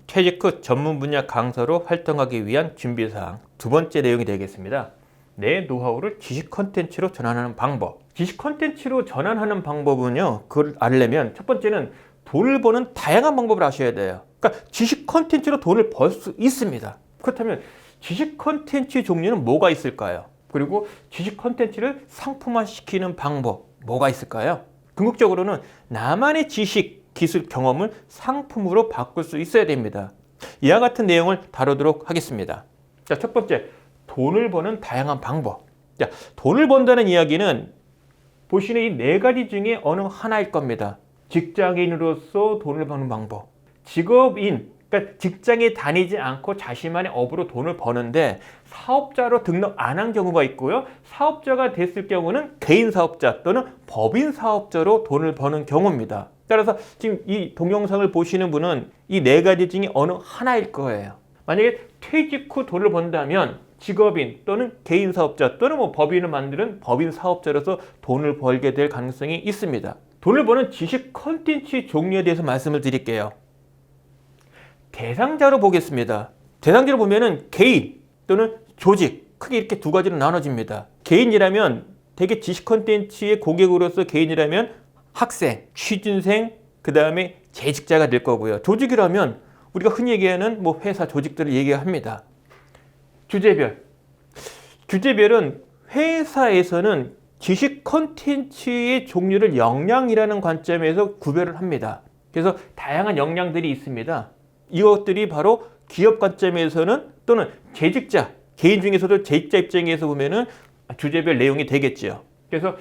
퇴직 후 전문 분야 강사로 활동하기 위한 준비사항 두 번째 내용이 되겠습니다. 내 노하우를 지식 컨텐츠로 전환하는 방법. 지식 컨텐츠로 전환하는 방법은요, 그걸 알려면 첫 번째는 돈을 버는 다양한 방법을 아셔야 돼요. 그러니까 지식 컨텐츠로 돈을 벌 수 있습니다. 그렇다면 지식 컨텐츠 종류는 뭐가 있을까요? 그리고 지식 컨텐츠를 상품화시키는 방법 뭐가 있을까요? 궁극적으로는 나만의 지식, 기술, 경험을 상품으로 바꿀 수 있어야 됩니다. 이와 같은 내용을 다루도록 하겠습니다. 자, 첫 번째, 돈을 버는 다양한 방법. 자, 돈을 번다는 이야기는 보시는 이 네 가지 중에 어느 하나일 겁니다. 직장인으로서 돈을 버는 방법, 직업인, 그러니까 직장에 다니지 않고 자신만의 업으로 돈을 버는데 사업자로 등록 안 한 경우가 있고요. 사업자가 됐을 경우는 개인 사업자 또는 법인 사업자로 돈을 버는 경우입니다. 따라서 지금 이 동영상을 보시는 분은 이 네 가지 중에 어느 하나일 거예요. 만약에 퇴직 후 돈을 번다면 직업인 또는 개인 사업자 또는 법인을 만드는 법인 사업자로서 돈을 벌게 될 가능성이 있습니다. 돈을 버는 지식 컨텐츠 종류에 대해서 말씀을 드릴게요. 대상자로 보겠습니다. 대상자로 보면은 개인 또는 조직, 크게 이렇게 두 가지로 나눠집니다. 개인이라면 대개 지식 컨텐츠의 고객으로서 개인이라면 학생, 취준생, 그 다음에 재직자가 될 거고요. 조직이라면 우리가 흔히 얘기하는 회사 조직들을 얘기합니다. 주제별은 회사에서는 지식 컨텐츠의 종류를 역량이라는 관점에서 구별을 합니다. 그래서 다양한 역량들이 있습니다. 이것들이 바로 기업 관점에서는 또는 재직자, 개인 중에서도 재직자 입장에서 보면은 주제별 내용이 되겠죠. 그래서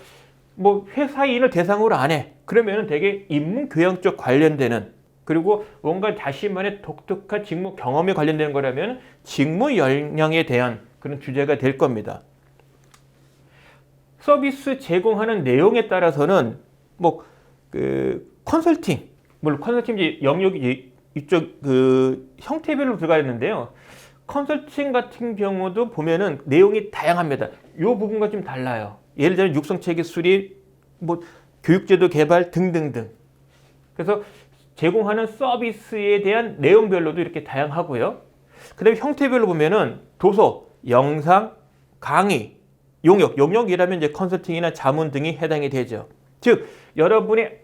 회사인을 대상으로 안 해. 그러면은 되게 인문 교양 쪽 관련되는, 그리고 뭔가 자신만의 독특한 직무 경험에 관련되는 거라면 직무 역량에 대한 그런 주제가 될 겁니다. 서비스 제공하는 내용에 따라서는 컨설팅, 물론 컨설팅 영역이 이쪽 형태별로 들어가 있는데요. 컨설팅 같은 경우도 보면은 내용이 다양합니다. 이 부분과 좀 달라요. 예를 들면 육성체계 수립, 교육제도 개발 등등등. 그래서 제공하는 서비스에 대한 내용별로도 이렇게 다양하고요. 그 다음에 형태별로 보면은 도서, 영상, 강의, 용역이라면 이제 컨설팅이나 자문 등이 해당이 되죠. 즉, 여러분의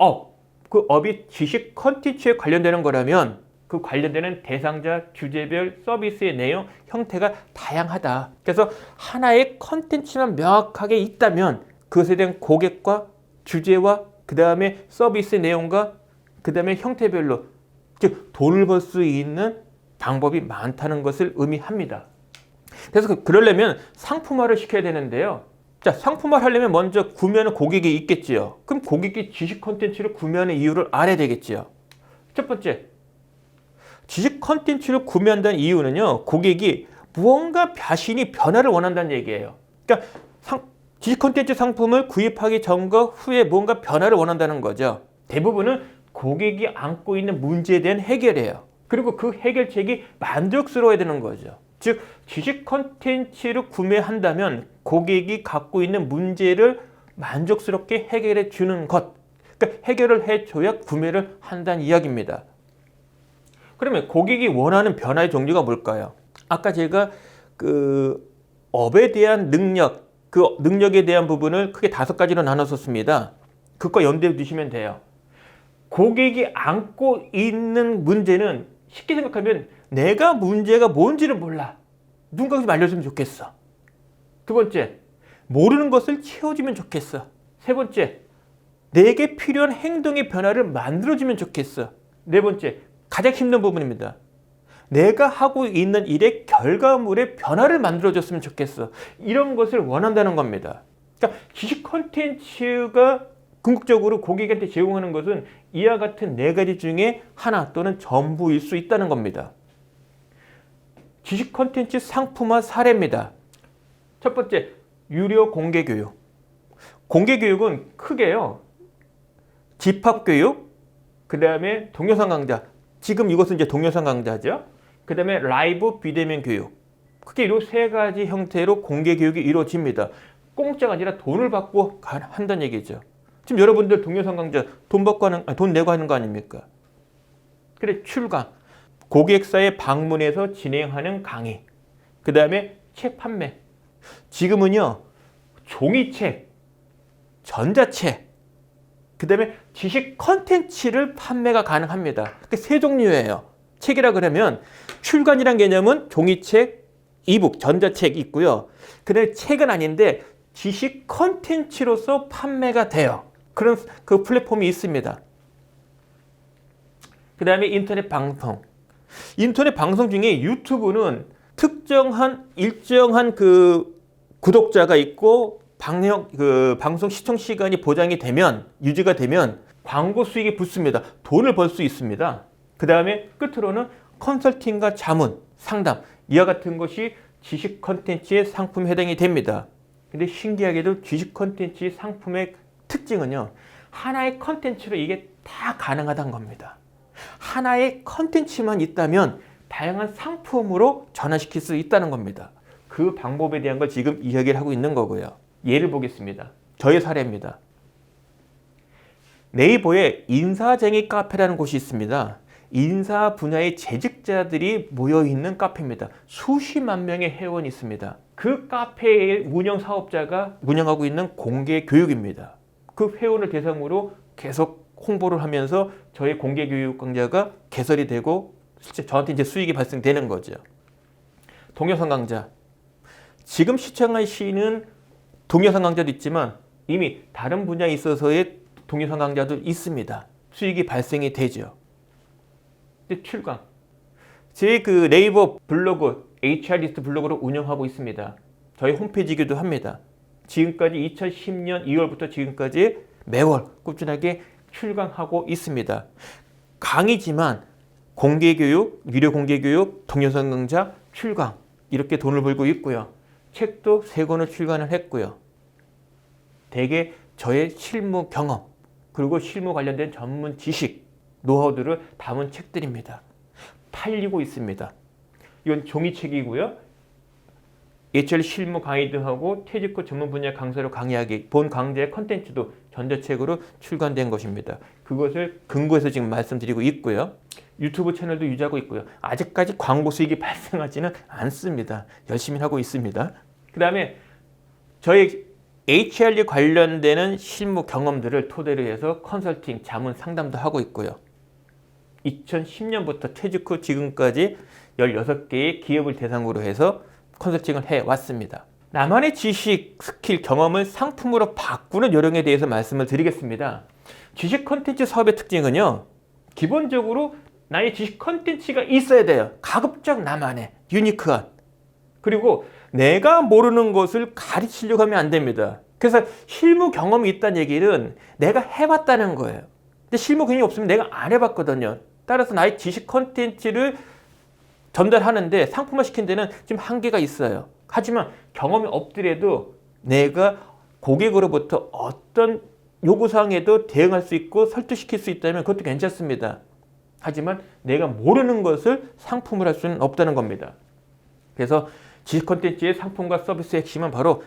그 업이 지식 컨텐츠에 관련되는 거라면 그 관련되는 대상자, 주제별, 서비스의 내용, 형태가 다양하다. 그래서 하나의 컨텐츠만 명확하게 있다면 그것에 대한 고객과 주제와 그 다음에 서비스 내용과 그 다음에 형태별로, 즉 돈을 벌 수 있는 방법이 많다는 것을 의미합니다. 그래서 그러려면 상품화를 시켜야 되는데요. 자, 상품화를 하려면 먼저 구매하는 고객이 있겠지요. 그럼 고객이 지식 컨텐츠를 구매하는 이유를 알아야 되겠지요. 첫 번째, 지식 컨텐츠를 구매한다는 이유는요, 고객이 무언가 자신이 변화를 원한다는 얘기예요. 그러니까 지식 컨텐츠 상품을 구입하기 전과 후에 무언가 변화를 원한다는 거죠. 대부분은 고객이 안고 있는 문제에 대한 해결이에요. 그리고 그 해결책이 만족스러워야 되는 거죠. 즉, 지식 컨텐츠를 구매한다면 고객이 갖고 있는 문제를 만족스럽게 해결해 주는 것. 그러니까 해결을 해줘야 구매를 한다는 이야기입니다. 그러면 고객이 원하는 변화의 종류가 뭘까요? 아까 제가 업에 대한 능력, 그 능력에 대한 부분을 크게 5가지로 나눴었습니다. 그거 연대해 두시면 돼요. 고객이 안고 있는 문제는 쉽게 생각하면 내가 문제가 뭔지를 몰라. 누군가 좀 알려주면 좋겠어. 두 번째, 모르는 것을 채워주면 좋겠어. 세 번째, 내게 필요한 행동의 변화를 만들어주면 좋겠어. 네 번째, 가장 힘든 부분입니다. 내가 하고 있는 일의 결과물의 변화를 만들어줬으면 좋겠어. 이런 것을 원한다는 겁니다. 그러니까 지식 콘텐츠가 궁극적으로 고객한테 제공하는 것은 이와 같은 4가지 중에 하나 또는 전부일 수 있다는 겁니다. 지식 콘텐츠 상품화 사례입니다. 첫 번째, 유료 공개교육. 공개교육은 크게요, 집합교육, 그 다음에 동영상 강좌. 지금 이것은 이제 동영상 강좌죠. 그 다음에 라이브 비대면 교육. 크게 이 3가지 형태로 공개교육이 이루어집니다. 공짜가 아니라 돈을 받고 한다는 얘기죠. 지금 여러분들 동영상 강좌 돈 내고 하는 거 아닙니까? 그래, 출강. 고객사에 방문해서 진행하는 강의, 그 다음에 책 판매. 지금은요, 종이책, 전자책, 그 다음에 지식 컨텐츠를 판매가 가능합니다. 세 종류예요. 책이라 그러면 출간이란 개념은 종이책, 이북, 전자책 있고요. 그 다음에 책은 아닌데 지식 컨텐츠로서 판매가 돼요. 그런 그 플랫폼이 있습니다. 그 다음에 인터넷 방송. 인터넷 방송 중에 유튜브는 특정한 일정한 그 구독자가 있고 방송 시청 시간이 보장이 되면, 유지가 되면 광고 수익이 붙습니다. 돈을 벌 수 있습니다. 그 다음에 끝으로는 컨설팅과 자문, 상담, 이와 같은 것이 지식 컨텐츠의 상품에 해당이 됩니다. 근데 신기하게도 지식 컨텐츠 상품의 특징은요, 하나의 컨텐츠로 이게 다 가능하다는 겁니다. 하나의 컨텐츠만 있다면 다양한 상품으로 전환시킬 수 있다는 겁니다. 그 방법에 대한 걸 지금 이야기를 하고 있는 거고요. 예를 보겠습니다. 저의 사례입니다. 네이버에 인사쟁이 카페라는 곳이 있습니다. 인사 분야의 재직자들이 모여있는 카페입니다. 수십만 명의 회원이 있습니다. 그 카페의 운영 사업자가 운영하고 있는 공개 교육입니다. 그 회원을 대상으로 계속 홍보를 하면서 저의 공개 교육 강좌가 개설이 되고 실제 저한테 이제 수익이 발생되는 거죠. 동영상 강좌. 지금 시청하시는 동영상 강좌도 있지만 이미 다른 분야에 있어서의 동영상 강좌도 있습니다. 수익이 발생이 되죠. 출강. 제 그 네이버 블로그, HR리스트 블로그를 운영하고 있습니다. 저희 홈페이지이기도 합니다. 지금까지 2010년 2월부터 지금까지 매월 꾸준하게 출강하고 있습니다. 강의지만 공개교육, 유료 공개교육, 동영상 강좌, 출강 이렇게 돈을 벌고 있고요. 책도 3권을 출간을 했고요. 대개 저의 실무 경험 그리고 실무 관련된 전문 지식, 노하우들을 담은 책들입니다. 팔리고 있습니다. 이건 종이책이고요. HR 실무 가이드 하고 퇴직 후 전문 분야 강사로 강의하기, 본 강좌의 컨텐츠도 전자책으로 출간된 것입니다. 그것을 근거해서 지금 말씀드리고 있고요. 유튜브 채널도 유지하고 있고요. 아직까지 광고 수익이 발생하지는 않습니다. 열심히 하고 있습니다. 그 다음에 저희 HR에 관련되는 실무 경험들을 토대로 해서 컨설팅, 자문, 상담도 하고 있고요. 2010년부터 퇴직 후 지금까지 16개의 기업을 대상으로 해서 컨설팅을 해왔습니다. 나만의 지식, 스킬, 경험을 상품으로 바꾸는 요령에 대해서 말씀을 드리겠습니다. 지식 컨텐츠 사업의 특징은요, 기본적으로 나의 지식 컨텐츠가 있어야 돼요. 가급적 나만의, 유니크한. 그리고 내가 모르는 것을 가르치려고 하면 안 됩니다. 그래서 실무 경험이 있다는 얘기는 내가 해봤다는 거예요. 근데 실무 경험이 없으면 내가 안 해봤거든요. 따라서 나의 지식 컨텐츠를 전달하는데 상품화 시킨 데는 좀 한계가 있어요. 하지만 경험이 없더라도 내가 고객으로부터 어떤 요구사항에도 대응할 수 있고 설득시킬 수 있다면 그것도 괜찮습니다. 하지만 내가 모르는 것을 상품을 할 수는 없다는 겁니다. 그래서 지식 콘텐츠의 상품과 서비스의 핵심은 바로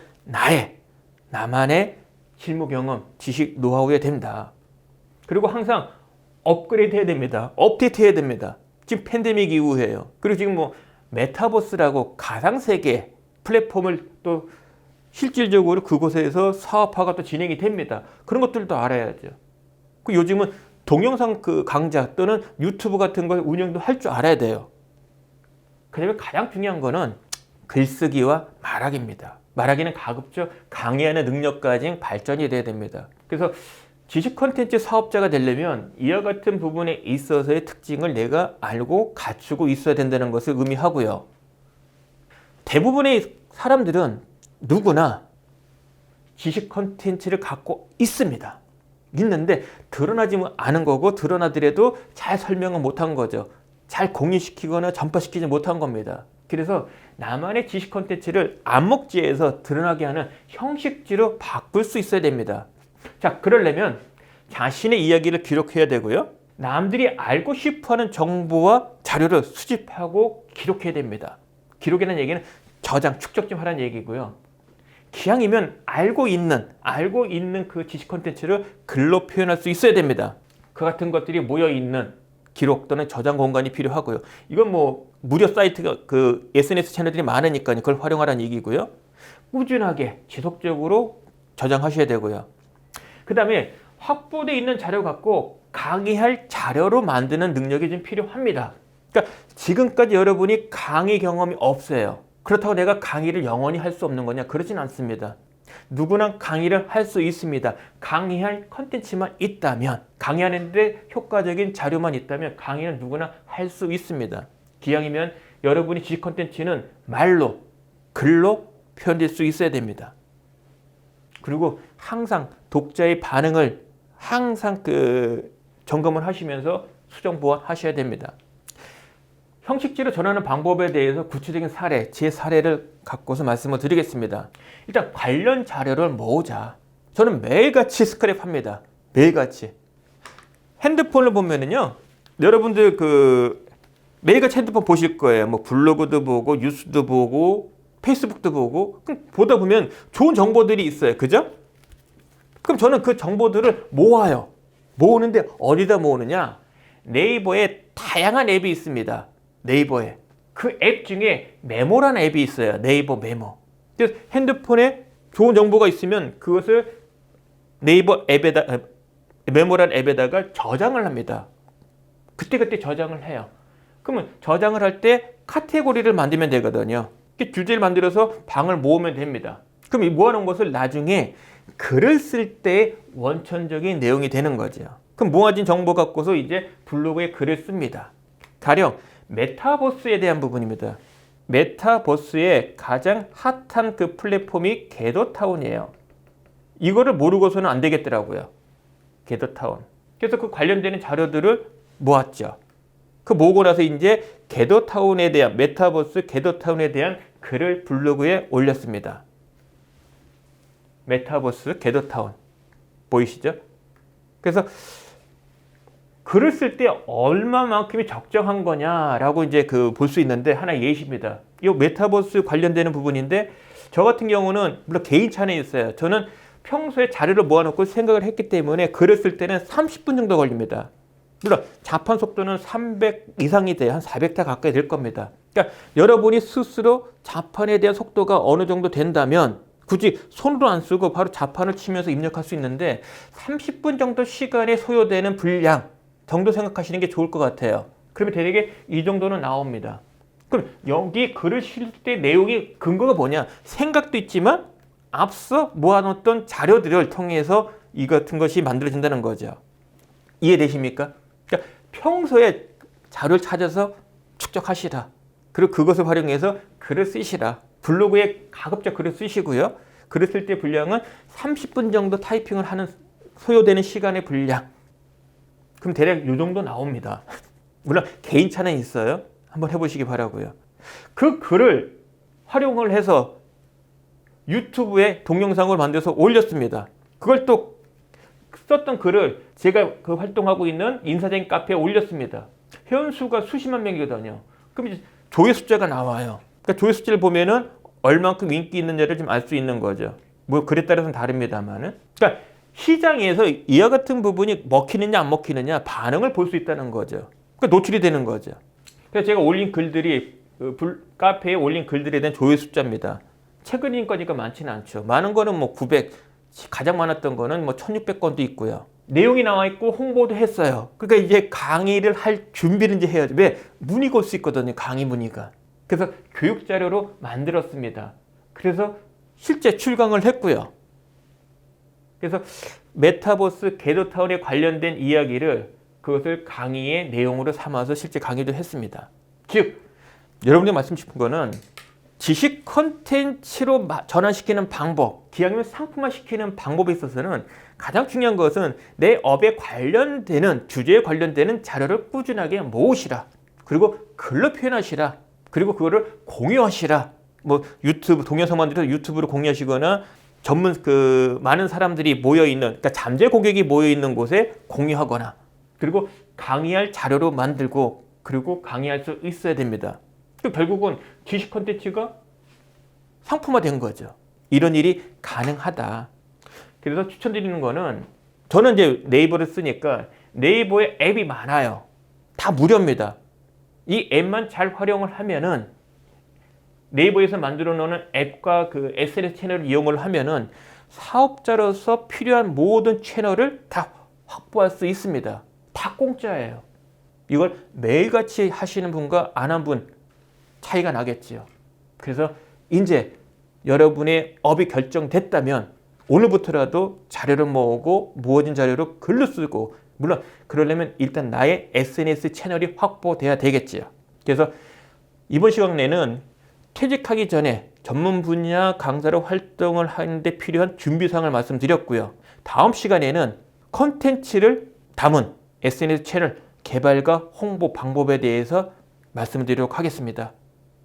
나만의 실무 경험, 지식, 노하우에 된다. 그리고 항상 업그레이드 해야 됩니다. 업데이트 해야 됩니다. 지금 팬데믹 이후에요. 그리고 지금 뭐 메타버스라고 가상세계 플랫폼을 또 실질적으로 그곳에서 사업화가 또 진행이 됩니다. 그런 것들도 알아야죠. 그 요즘은 동영상 그 강좌 또는 유튜브 같은 걸 운영도 할 줄 알아야 돼요. 그다음에 가장 중요한 거는 글쓰기와 말하기입니다. 말하기는 가급적 강의하는 능력까지 발전이 돼야 됩니다. 그래서 지식 콘텐츠 사업자가 되려면 이와 같은 부분에 있어서의 특징을 내가 알고 갖추고 있어야 된다는 것을 의미하고요. 대부분의 사람들은 누구나 지식 콘텐츠를 갖고 있습니다. 있는데 드러나지 않은 거고 드러나더라도 잘 설명은 못한 거죠. 잘 공유시키거나 전파시키지 못한 겁니다. 그래서 나만의 지식 콘텐츠를 안목지에서 드러나게 하는 형식지로 바꿀 수 있어야 됩니다. 자, 그러려면 자신의 이야기를 기록해야 되고요. 남들이 알고 싶어하는 정보와 자료를 수집하고 기록해야 됩니다. 기록이라는 얘기는 저장, 축적 좀 하라는 얘기고요. 기왕이면 알고 있는 그 지식 콘텐츠를 글로 표현할 수 있어야 됩니다. 그 같은 것들이 모여있는 기록 또는 저장 공간이 필요하고요. 이건 뭐 무료 사이트가 그 SNS 채널들이 많으니까 그걸 활용하라는 얘기고요. 꾸준하게 지속적으로 저장하셔야 되고요. 그 다음에 확보되어 있는 자료 갖고 강의할 자료로 만드는 능력이 좀 필요합니다. 그러니까 지금까지 여러분이 강의 경험이 없어요. 그렇다고 내가 강의를 영원히 할 수 없는 거냐? 그러진 않습니다. 누구나 강의를 할 수 있습니다. 강의할 컨텐츠만 있다면, 강의하는데 효과적인 자료만 있다면 강의는 누구나 할 수 있습니다. 기왕이면 여러분이 지식 컨텐츠는 말로, 글로 표현될 수 있어야 됩니다. 그리고 항상 독자의 반응을 항상 점검을 하시면서 수정 보완하셔야 됩니다. 형식지로 전하는 방법에 대해서 구체적인 사례, 제 사례를 갖고서 말씀을 드리겠습니다. 일단 관련 자료를 모으자. 저는 매일같이 스크랩합니다. 매일같이. 핸드폰을 보면은요, 여러분들 매일같이 핸드폰 보실 거예요. 뭐 블로그도 보고, 뉴스도 보고, 페이스북도 보고. 그럼 보다 보면 좋은 정보들이 있어요. 그죠? 그럼 저는 그 정보들을 모아요. 모으는데 어디다 모으느냐? 네이버에 다양한 앱이 있습니다. 네이버에. 그 앱 중에 메모라는 앱이 있어요. 네이버 메모. 그래서 핸드폰에 좋은 정보가 있으면 그것을 네이버 앱에다, 메모라는 앱에다가 저장을 합니다. 그때그때 저장을 해요. 그러면 저장을 할 때 카테고리를 만들면 되거든요. 주제를 만들어서 방을 모으면 됩니다. 그럼 이 모아놓은 것을 나중에 글을 쓸 때 원천적인 내용이 되는 거죠. 그럼 모아진 정보 갖고서 이제 블로그에 글을 씁니다. 가령 메타버스에 대한 부분입니다. 메타버스의 가장 핫한 그 플랫폼이 겟더타운이에요. 이거를 모르고서는 안 되겠더라고요. 겟더타운. 그래서 그 관련되는 자료들을 모았죠. 그 모으고 나서 이제 겟더타운에 대한, 메타버스 겟더타운에 대한 글을 블로그에 올렸습니다. 메타버스 겟더타운. 보이시죠? 그래서 글을 쓸 때 얼마만큼이 적정한 거냐라고 이제 볼 수 있는데 하나 예시입니다. 이 메타버스 관련되는 부분인데 저 같은 경우는 물론 개인 차는 있어요. 저는 평소에 자료를 모아놓고 생각을 했기 때문에 글을 쓸 때는 30분 정도 걸립니다. 물론 자판 속도는 300 이상이 돼요. 한 400타 가까이 될 겁니다. 그러니까 여러분이 스스로 자판에 대한 속도가 어느 정도 된다면 굳이 손으로 안 쓰고 바로 자판을 치면서 입력할 수 있는데 30분 정도 시간에 소요되는 분량 정도 생각하시는 게 좋을 것 같아요. 그러면 대략 이 정도는 나옵니다. 그럼 여기 글을 실 때 내용이 근거가 뭐냐? 생각도 있지만 앞서 모아놓던 자료들을 통해서 이 같은 것이 만들어진다는 거죠. 이해되십니까? 그러니까 평소에 자료를 찾아서 축적하시라. 그리고 그것을 활용해서 글을 쓰시라. 블로그에 가급적 글을 쓰시고요. 글을 쓸 때 분량은 30분 정도 타이핑을 하는 소요되는 시간의 분량. 그럼 대략 이 정도 나옵니다. 물론 개인차는 있어요. 한번 해보시기 바라고요. 그 글을 활용을 해서 유튜브에 동영상을 만들어서 올렸습니다. 그걸 또 썼던 글을 제가 활동하고 있는 인사적인 카페에 올렸습니다. 회원수가 수십만 명이거든요. 그럼 이제 조회 숫자가 나와요. 그러니까 조회 숫자를 보면은 얼만큼 인기 있느냐를 좀 알 수 있는 거죠. 뭐 글에 따라서는 다릅니다만은. 그러니까 시장에서 이와 같은 부분이 먹히느냐 안 먹히느냐 반응을 볼 수 있다는 거죠. 그러니까 노출이 되는 거죠. 그래서 제가 올린 글들이 카페에 올린 글들에 대한 조회 숫자입니다. 최근인 거니까 많지는 않죠. 많은 거는 뭐 900, 가장 많았던 거는 뭐 1600건도 있고요. 내용이 나와 있고 홍보도 했어요. 그러니까 이제 강의를 할 준비를 이제 해야죠. 왜? 문의가 올 수 있거든요. 강의 문의가. 그래서 교육 자료로 만들었습니다. 그래서 실제 출강을 했고요. 그래서 메타버스 겟더타운에 관련된 이야기를 그것을 강의의 내용으로 삼아서 실제 강의도 했습니다. 즉 여러분들이 말씀 싶은 거는 지식 컨텐츠로 전환시키는 방법, 기왕이면 상품화시키는 방법에 있어서는 가장 중요한 것은 내 업에 관련되는, 주제에 관련되는 자료를 꾸준하게 모으시라. 그리고 글로 표현하시라. 그리고 그거를 공유하시라. 뭐 유튜브, 동영상 만들어서 유튜브로 공유하시거나 전문 많은 사람들이 모여있는, 그러니까 잠재 고객이 모여있는 곳에 공유하거나, 그리고 강의할 자료로 만들고, 그리고 강의할 수 있어야 됩니다. 결국은 지식 콘텐츠가 상품화된 거죠. 이런 일이 가능하다. 그래서 추천드리는 거는, 저는 이제 네이버를 쓰니까 네이버에 앱이 많아요. 다 무료입니다. 이 앱만 잘 활용을 하면은 네이버에서 만들어 놓은 앱과 그 SNS 채널을 이용을 하면은 사업자로서 필요한 모든 채널을 다 확보할 수 있습니다. 다 공짜예요. 이걸 매일같이 하시는 분과 안 한 분 차이가 나겠지요. 그래서 이제 여러분의 업이 결정됐다면 오늘부터라도 자료를 모으고 모아진 자료를 글로 쓰고, 물론 그러려면 일단 나의 SNS 채널이 확보돼야 되겠지요. 그래서 이번 시간 내는 퇴직하기 전에 전문 분야 강사로 활동을 하는데 필요한 준비사항을 말씀드렸고요. 다음 시간에는 콘텐츠를 담은 SNS 채널 개발과 홍보 방법에 대해서 말씀드리도록 하겠습니다.